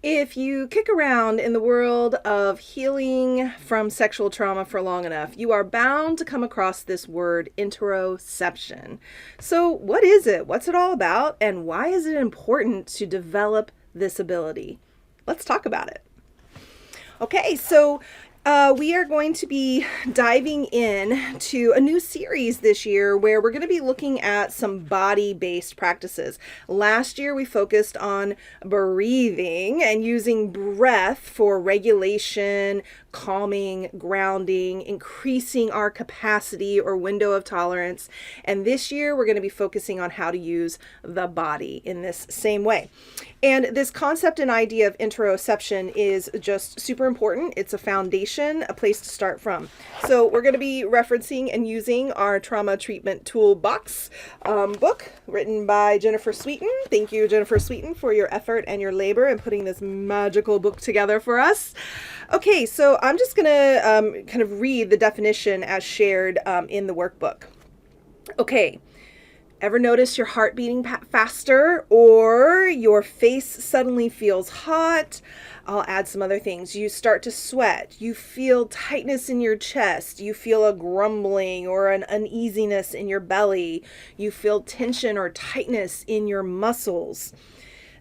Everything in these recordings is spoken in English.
If you kick around in the world of healing from sexual trauma for long enough, you are bound to come across this word interoception. So, what is it? What's it all about? And why is it important to develop this ability? Let's talk about it. Okay, so we are going to be diving in to a new series this year where we're going to be looking at some body-based practices. Last year we focused on breathing and using breath for regulation, calming, grounding, increasing our capacity or window of tolerance. And this year we're going to be focusing on how to use the body in this same way. And this concept and idea of interoception is just super important. It's a foundation, a place to start from. So we're going to be referencing and using our trauma treatment toolbox book written by Jennifer Sweeten. Thank you, Jennifer Sweeten, for your effort and your labor in putting this magical book together for us. Okay, so I'm just going to kind of read the definition as shared in the workbook. Okay. Ever notice your heart beating faster or your face suddenly feels hot? I'll add some other things. You start to sweat. You feel tightness in your chest. You feel a grumbling or an uneasiness in your belly. You feel tension or tightness in your muscles.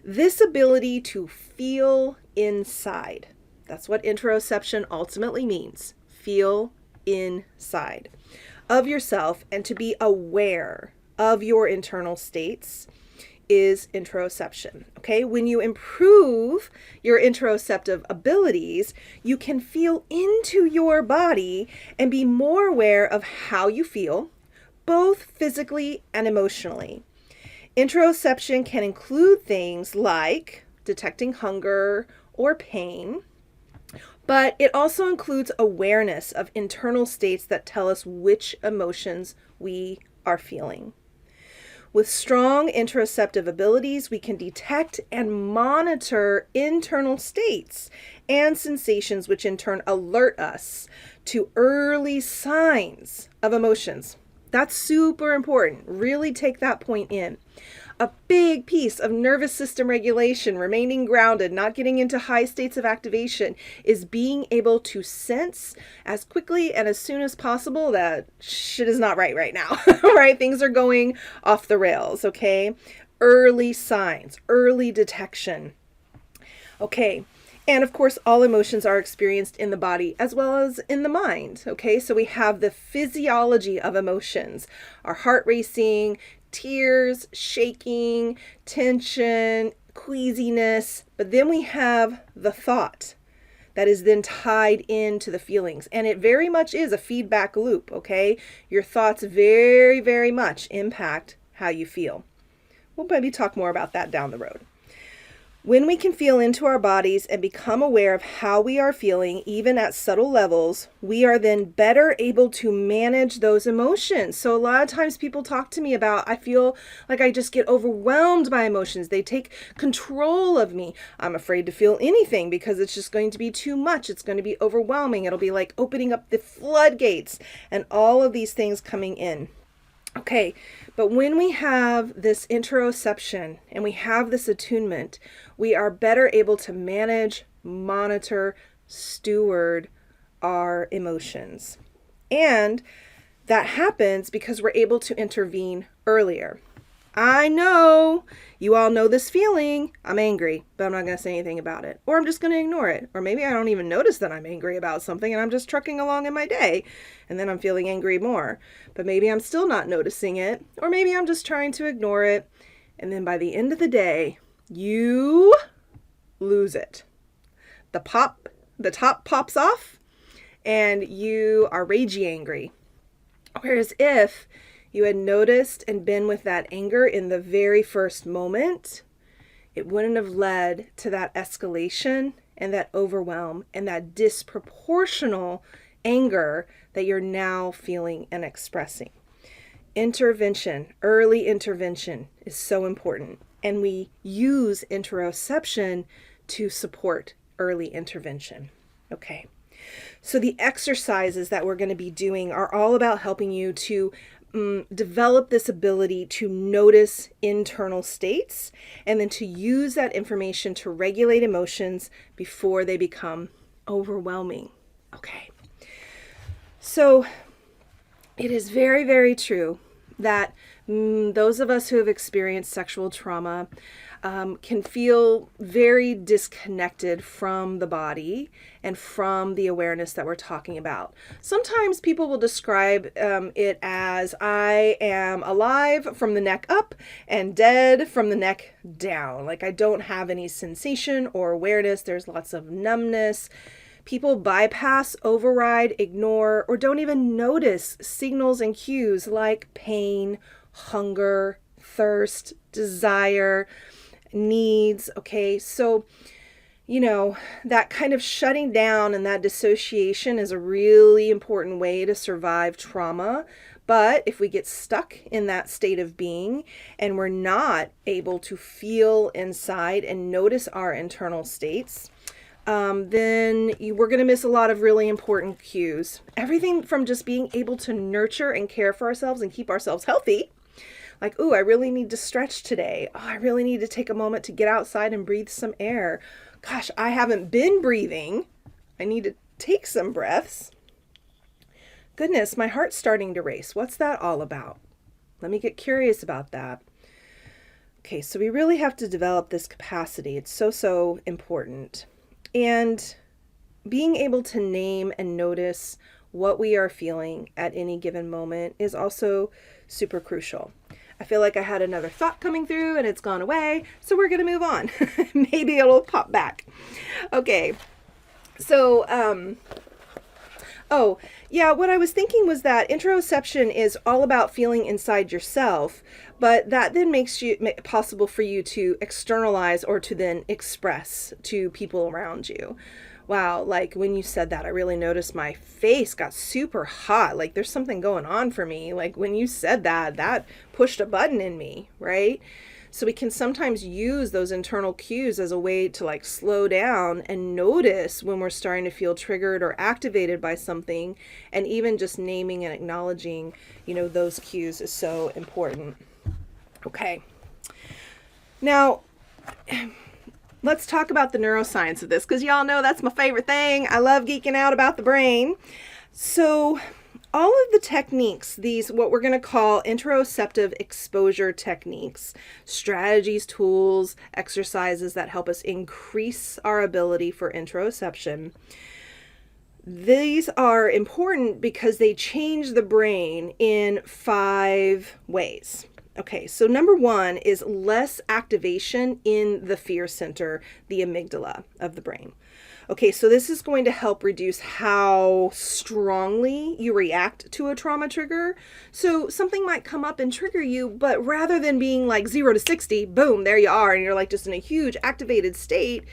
This ability to feel inside. That's what interoception ultimately means. Feel inside of yourself and to be aware of your internal states is interoception. Okay, when you improve your interoceptive abilities, you can feel into your body and be more aware of how you feel, both physically and emotionally. Interoception can include things like detecting hunger or pain, but it also includes awareness of internal states that tell us which emotions we are feeling. With strong interoceptive abilities, we can detect and monitor internal states and sensations, which in turn alert us to early signs of emotions. That's super important. Really take that point in. A big piece of nervous system regulation, remaining grounded, not getting into high states of activation, is being able to sense as quickly and as soon as possible that shit is not right now, right? Things are going off the rails, okay? Early signs, early detection. Okay. And of course, all emotions are experienced in the body as well as in the mind. Okay, so we have the physiology of emotions, our heart racing, tears, shaking, tension, queasiness. But then we have the thought that is then tied into the feelings. And it very much is a feedback loop. Okay, your thoughts very, very much impact how you feel. We'll maybe talk more about that down the road. When we can feel into our bodies and become aware of how we are feeling, even at subtle levels, we are then better able to manage those emotions. So a lot of times people talk to me about, I feel like I just get overwhelmed by emotions. They take control of me. I'm afraid to feel anything because it's just going to be too much. It's going to be overwhelming. It'll be like opening up the floodgates and all of these things coming in. Okay, but when we have this interoception and we have this attunement, we are better able to manage, monitor, steward our emotions. And that happens because we're able to intervene earlier. I know you all know this feeling. I'm angry, but I'm not going to say anything about it. Or I'm just going to ignore it. Or maybe I don't even notice that I'm angry about something and I'm just trucking along in my day. And then I'm feeling angry more. But maybe I'm still not noticing it. Or maybe I'm just trying to ignore it. And then by the end of the day, you lose it. The top pops off and you are ragey angry. Whereas if you had noticed and been with that anger in the very first moment, it wouldn't have led to that escalation and that overwhelm and that disproportional anger that you're now feeling and expressing. Intervention, early intervention is so important. And we use interoception to support early intervention. Okay. So the exercises that we're going to be doing are all about helping you to develop this ability to notice internal states and then to use that information to regulate emotions before they become overwhelming. Okay. So it is very, very true that those of us who have experienced sexual trauma can feel very disconnected from the body and from the awareness that we're talking about. Sometimes people will describe it as I am alive from the neck up and dead from the neck down. Like I don't have any sensation or awareness. There's lots of numbness. People bypass, override, ignore, or don't even notice signals and cues like pain, hunger, thirst, desire, needs. Okay, so, that kind of shutting down and that dissociation is a really important way to survive trauma. But if we get stuck in that state of being and we're not able to feel inside and notice our internal states, then we're going to miss a lot of really important cues. Everything from just being able to nurture and care for ourselves and keep ourselves healthy. Like, ooh, I really need to stretch today. Oh, I really need to take a moment to get outside and breathe some air. Gosh, I haven't been breathing. I need to take some breaths. Goodness, my heart's starting to race. What's that all about? Let me get curious about that. Okay, so we really have to develop this capacity. It's so important. And being able to name and notice what we are feeling at any given moment is also super crucial. I feel like I had another thought coming through and it's gone away, so we're going to move on. Maybe it'll pop back. Okay, so, what I was thinking was that interoception is all about feeling inside yourself, but that then makes it possible for you to externalize or to then express to people around you. Wow, like when you said that, I really noticed my face got super hot. Like there's something going on for me. Like when you said that, that pushed a button in me, right? So we can sometimes use those internal cues as a way to like slow down and notice when we're starting to feel triggered or activated by something. And even just naming and acknowledging, those cues is so important. Okay. Now, let's talk about the neuroscience of this, because y'all know that's my favorite thing. I love geeking out about the brain. So all of the techniques, these what we're going to call interoceptive exposure techniques, strategies, tools, exercises that help us increase our ability for interoception, these are important because they change the brain in 5 ways. Okay, so number 1 is less activation in the fear center, the amygdala of the brain. Okay, so this is going to help reduce how strongly you react to a trauma trigger. So something might come up and trigger you, but rather than being like 0 to 60, boom, there you are, and you're like just in a huge activated state,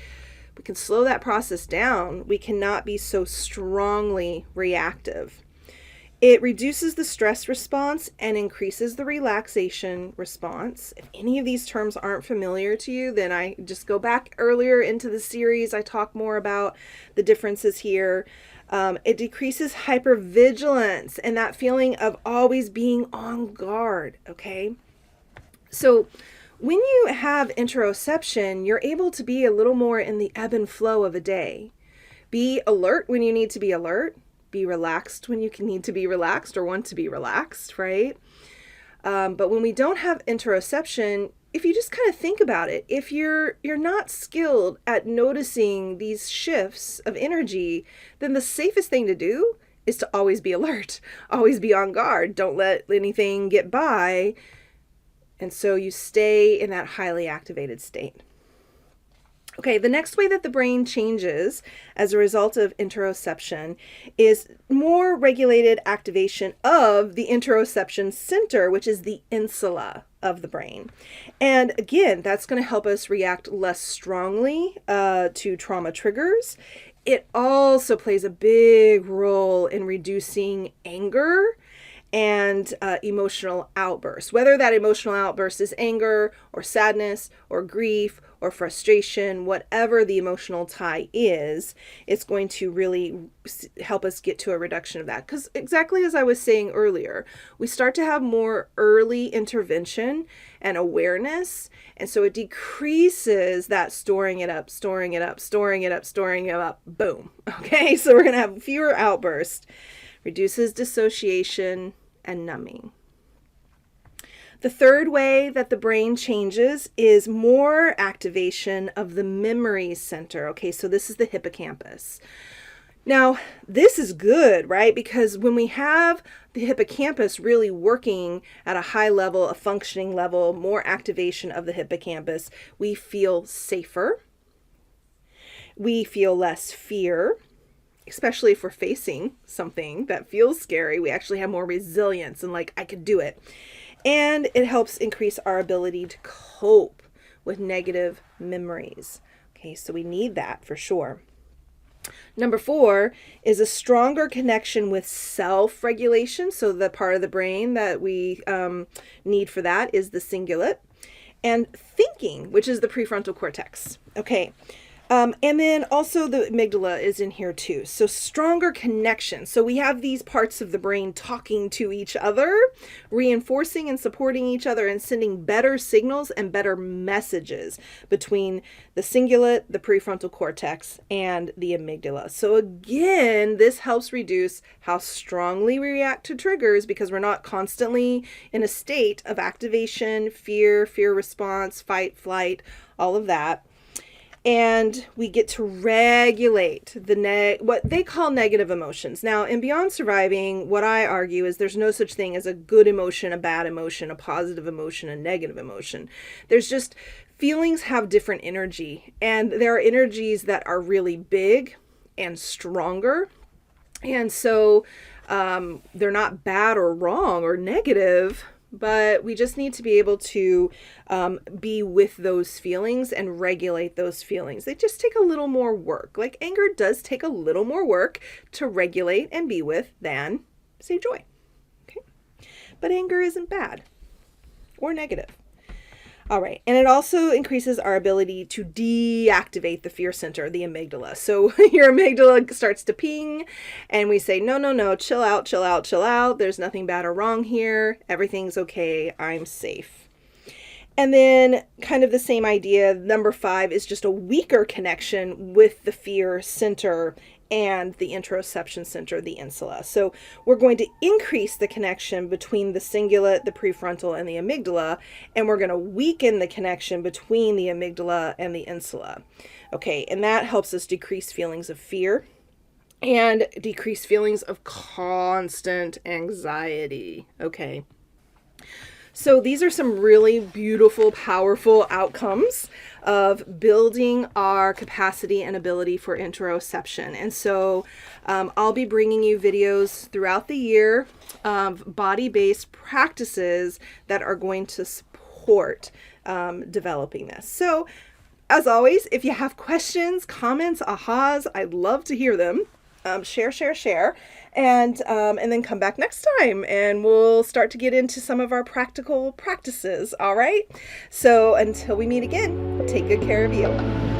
we can slow that process down. We cannot be so strongly reactive. It reduces the stress response and increases the relaxation response. If any of these terms aren't familiar to you, then I just go back earlier into the series. I talk more about the differences here. It decreases hypervigilance and that feeling of always being on guard, okay? So when you have interoception, you're able to be a little more in the ebb and flow of a day. Be alert when you need to be alert. Be relaxed when you need to be relaxed or want to be relaxed, right? But when we don't have interoception, if you just kind of think about it, if you're not skilled at noticing these shifts of energy, then the safest thing to do is to always be alert, always be on guard. Don't let anything get by. And so you stay in that highly activated state. Okay, the next way that the brain changes as a result of interoception is more regulated activation of the interoception center, which is the insula of the brain. And again, that's going to help us react less strongly to trauma triggers. It also plays a big role in reducing anger and emotional outbursts, whether that emotional outburst is anger or sadness or grief or frustration, whatever the emotional tie is, it's going to really help us get to a reduction of that. Because exactly as I was saying earlier, we start to have more early intervention and awareness. And so it decreases that storing it up, storing it up, storing it up, storing it up. Boom. Okay, so we're going to have fewer outbursts, reduces dissociation and numbing. The third way that the brain changes is more activation of the memory center. Okay, so this is the hippocampus. Now, this is good, right? Because when we have the hippocampus really working at a high level, a functioning level, more activation of the hippocampus, we feel safer. We feel less fear, especially if we're facing something that feels scary. We actually have more resilience and like, I could do it. And it helps increase our ability to cope with negative memories. Okay, so we need that for sure. Number 4 is a stronger connection with self-regulation. So the part of the brain that we need for that is the cingulate. And thinking, which is the prefrontal cortex. Okay. And then also the amygdala is in here too. So stronger connection. So we have these parts of the brain talking to each other, reinforcing and supporting each other and sending better signals and better messages between the cingulate, the prefrontal cortex, and the amygdala. So again, this helps reduce how strongly we react to triggers because we're not constantly in a state of activation, fear response, fight, flight, all of that. And we get to regulate what they call negative emotions. Now, in Beyond Surviving, what I argue is there's no such thing as a good emotion, a bad emotion, a positive emotion, a negative emotion. There's just feelings have different energy. And there are energies that are really big and stronger. And so they're not bad or wrong or negative, but we just need to be able to be with those feelings and regulate those feelings. They just take a little more work. Like anger does take a little more work to regulate and be with than, say, joy. Okay, but anger isn't bad or negative. All right, and it also increases our ability to deactivate the fear center, the amygdala. So your amygdala starts to ping and we say, no, chill out. There's nothing bad or wrong here. Everything's okay. I'm safe. And then kind of the same idea, number 5 is just a weaker connection with the fear center and the interoception center, the insula. So we're going to increase the connection between the cingulate, the prefrontal, and the amygdala, and we're going to weaken the connection between the amygdala and the insula. Okay, and that helps us decrease feelings of fear and decrease feelings of constant anxiety. Okay. So these are some really beautiful, powerful outcomes of building our capacity and ability for interoception. And so I'll be bringing you videos throughout the year of body-based practices that are going to support developing this. So as always, if you have questions, comments, ahas, I'd love to hear them. Share, and then come back next time and we'll start to get into some of our practical practices. All right. So until we meet again, take good care of you.